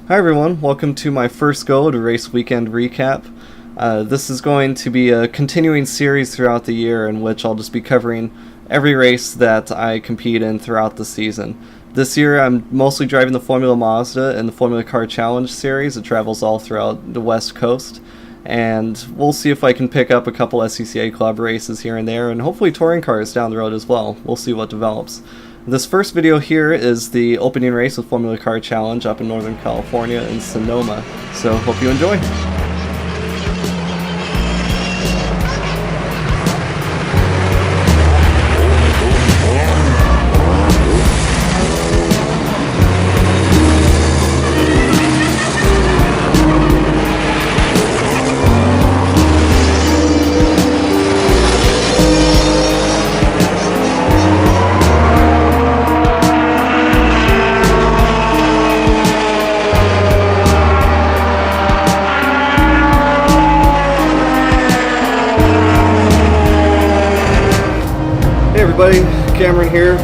Hi everyone, welcome to my first go to Race Weekend Recap. This is going to be a continuing series throughout the year in which I'll just be covering every race that I compete in throughout the season. This year I'm mostly driving the Formula Mazda and the Formula Car Challenge series. It travels all throughout the West Coast, and we'll see if I can pick up a couple SCCA club races here and there, and hopefully touring cars down the road as well. We'll see what develops. This first video here is the opening race of Formula Car Challenge up in Northern California in Sonoma, so hope you enjoy. Everybody, Cameron here.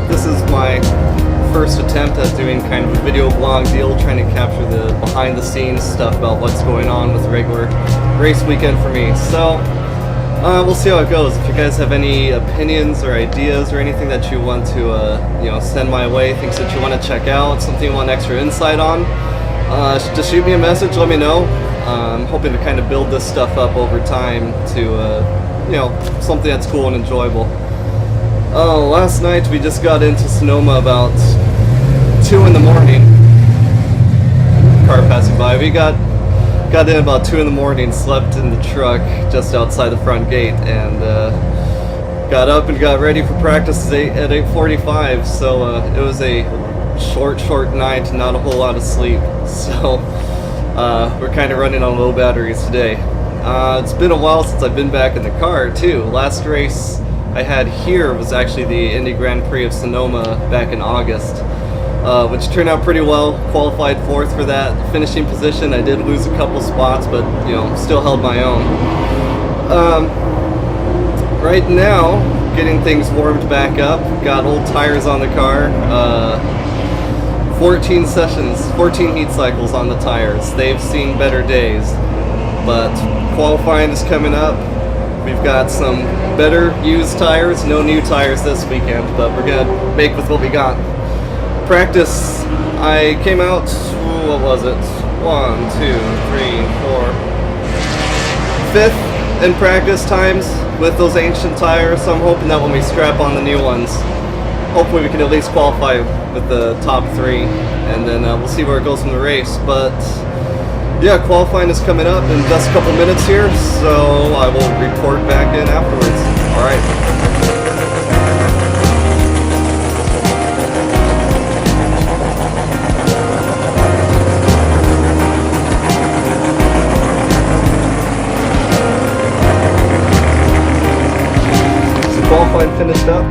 This is my first attempt at doing kind of a video blog deal, trying to capture the behind the scenes stuff about what's going on with the regular race weekend for me. So we'll see how it goes. If you guys have any opinions or ideas or anything that you want to send my way, things that you want to check out, something you want extra insight on, just shoot me a message, let me know. I'm hoping to kind of build this stuff up over time to something that's cool and enjoyable. Last night we just got into Sonoma about 2 in the morning. Car passing by. We got in about 2 in the morning, slept in the truck just outside the front gate, and got up and got ready for practice at 8:45. So it was a short night, not a whole lot of sleep. So we're kind of running on low batteries today. It's been a while since I've been back in the car too. Last race I had here was actually the Indy Grand Prix of Sonoma back in August, which turned out pretty well. Qualified 4th for that finishing position. I did lose a couple spots, but still held my own. Right now, getting things warmed back up. Got old tires on the car. 14 sessions, 14 heat cycles on the tires. They've seen better days, but qualifying is coming up. We've got some better used tires, no new tires this weekend, but we're gonna make with what we got. Practice, I came out, what was it? 1, 2, 3, 4, 5th in practice times with those ancient tires, so I'm hoping that when we strap on the new ones, hopefully we can at least qualify with the top 3, and then we'll see where it goes from the race. But yeah, qualifying is coming up in just a couple minutes here, so I will report back in afterwards. Alright. So qualifying finished up.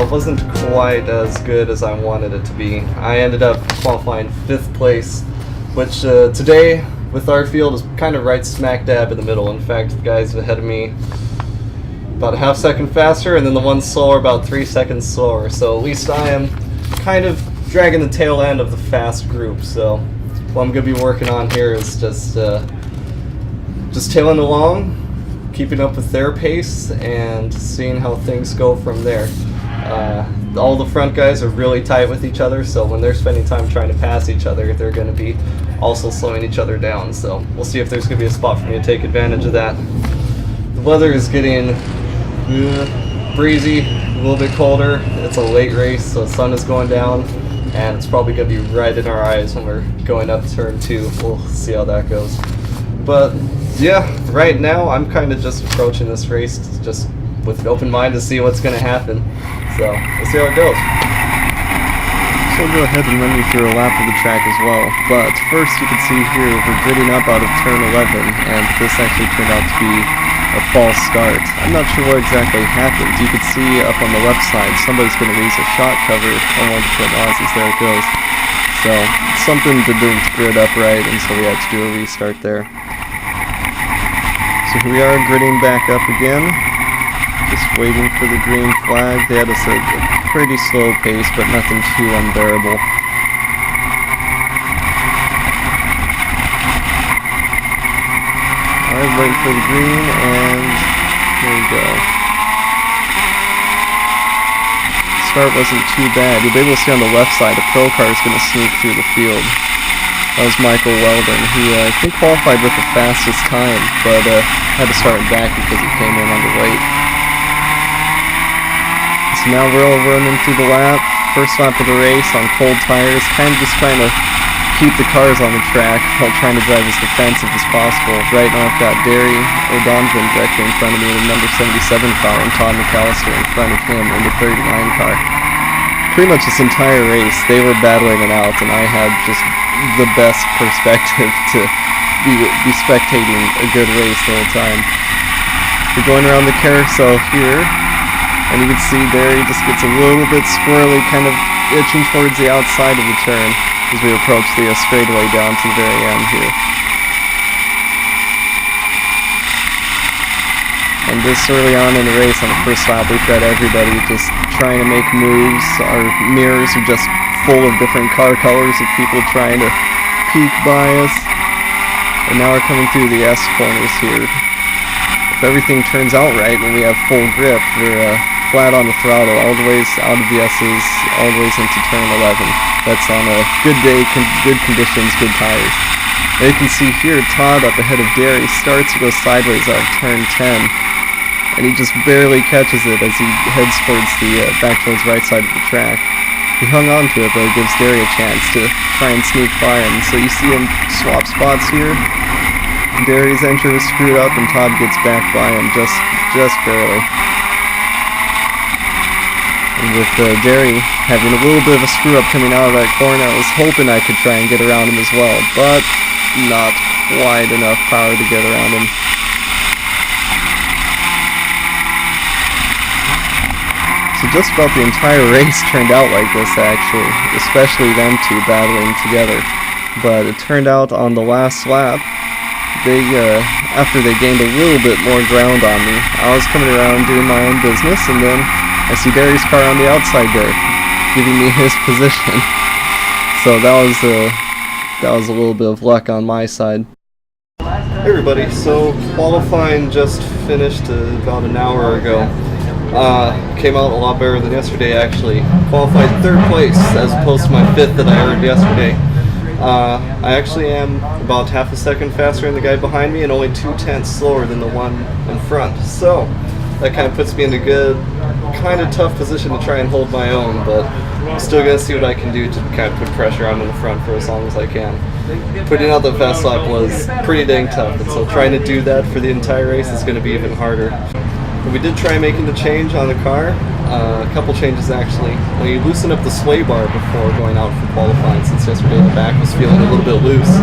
Wasn't quite as good as I wanted it to be. I ended up qualifying 5th place, which today with our field is kind of right smack dab in the middle. In fact, the guys ahead of me about a half second faster, and then the one slower about 3 seconds slower. So at least I am kind of dragging the tail end of the fast group. So what I'm going to be working on here is just tailing along, keeping up with their pace, and seeing how things go from there. All the front guys are really tight with each other, so when they're spending time trying to pass each other, they're going to be also slowing each other down. So we'll see if there's going to be a spot for me to take advantage of that. The weather is getting breezy, a little bit colder. It's a late race, so the sun is going down, and it's probably going to be right in our eyes when we're going up turn 2. We'll see how that goes. But yeah, right now I'm kind of just approaching this race just with an open mind to see what's going to happen. So we'll see how it goes. So I'll go ahead and run you through a lap of the track as well. But first, you can see here we're gridding up out of turn 11, and this actually turned out to be a false start. I'm not sure what exactly happened. You can see up on the left side, somebody's going to lose a shot cover on one of the pit Aussies. There it goes. So something didn't grid up right, and so we had to do a restart there. So here we are gridding back up again. Just waiting for the green flag. They had us at a pretty slow pace, but nothing too unbearable. I'm waiting for the green, and there we go. Start wasn't too bad. You'll be able to see on the left side, a pro car is going to sneak through the field. That was Michael Weldon, who I think qualified with the fastest time, but had to start back because he came in underweight. So now we're all running through the lap. First lap of the race on cold tires, kind of just trying to keep the cars on the track while trying to drive as defensive as possible. Right now I've got Derry O'Donovan directly in front of me in the number 77 car, and Todd McAllister in front of him in the 39 car. Pretty much this entire race, they were battling it out, and I had just the best perspective to be spectating a good race the whole time. We're going around the carousel here, and you can see Derry just gets a little bit squirrely, kind of itching towards the outside of the turn as we approach the straightaway down to the very end here. And this early on in the race, on the first lap, we've got everybody just trying to make moves. Our mirrors are just full of different car colors of people trying to peek by us. And now we're coming through the S corners here. If everything turns out right when we have full grip, we're flat on the throttle all the ways out of the S's, all the ways into turn 11. That's on a good day, good conditions, good tires. And you can see here, Todd up ahead of Derry starts to go sideways out of turn 10. And he just barely catches it as he heads towards the back towards the right side of the track. He hung on to it, but it gives Derry a chance to try and sneak by him. So you see him swap spots here. Derry's entry was screwed up, and Todd gets back by him just barely. And with Derry having a little bit of a screw up coming out of that corner, I was hoping I could try and get around him as well, but not quite enough power to get around him. So just about the entire race turned out like this, actually, especially them two battling together. But it turned out on the last lap, they after they gained a little bit more ground on me, I was coming around doing my own business, and then I see Derry's car on the outside there, giving me his position. So that was a little bit of luck on my side. Hey everybody, so qualifying just finished about an hour ago. Came out a lot better than yesterday, actually. Qualified 3rd place as opposed to my 5th that I earned yesterday. I actually am about half a second faster than the guy behind me and only 0.2 slower than the one in front. So that kind of puts me in a good, kind of tough position to try and hold my own, but I'm still going to see what I can do to kind of put pressure on in the front for as long as I can. Putting out the fast lap was pretty dang tough, and so trying to do that for the entire race is going to be even harder. But we did try making the change on the car, a couple changes actually. When you loosen up the sway bar before going out for qualifying, since yesterday the back was feeling a little bit loose,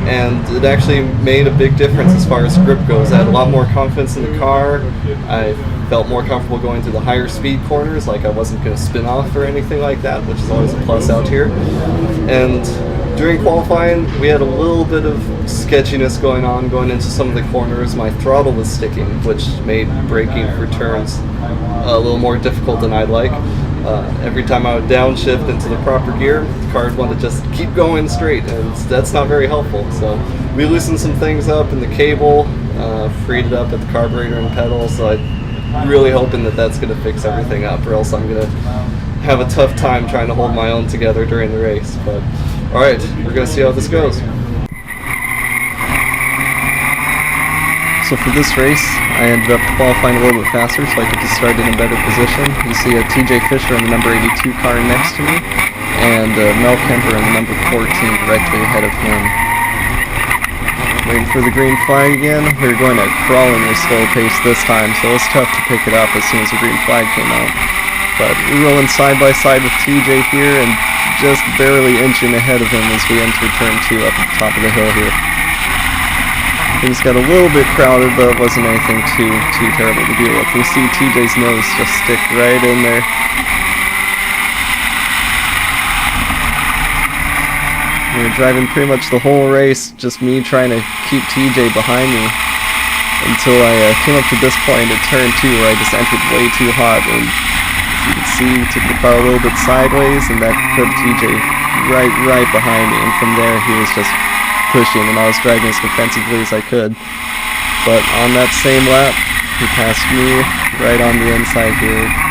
and it actually made a big difference as far as grip goes. I had a lot more confidence in the car. I felt more comfortable going through the higher speed corners, like I wasn't going to spin off or anything like that, which is always a plus out here. And during qualifying, we had a little bit of sketchiness going into some of the corners. My throttle was sticking, which made braking for turns a little more difficult than I'd like. Every time I would downshift into the proper gear, the car would want to just keep going straight, and that's not very helpful. So we loosened some things up in the cable, freed it up at the carburetor and pedal, so I'm really hoping that that's going to fix everything up, or else I'm going to have a tough time trying to hold my own together during the race. But alright, we're going to see how this goes. So for this race, I ended up qualifying a little bit faster, so I could just start in a better position. You see TJ Fisher in the number 82 car next to me, and Mel Kemper in the number 14 directly ahead of him. Waiting for the green flag again. We were going at crawling at a slow pace this time, so it was tough to pick it up as soon as the green flag came out. But we're rolling side by side with TJ here, and just barely inching ahead of him as we enter turn 2 up at the top of the hill here. Things got a little bit crowded, but it wasn't anything too terrible to deal with. You see TJ's nose just stick right in there. We were driving pretty much the whole race, just me trying to keep TJ behind me, until I came up to this point at turn 2 where I just entered way too hot, and as you can see, took the car a little bit sideways, and that put TJ right behind me, and from there he was just pushing, and I was driving as defensively as I could. But on that same lap, he passed me right on the inside here.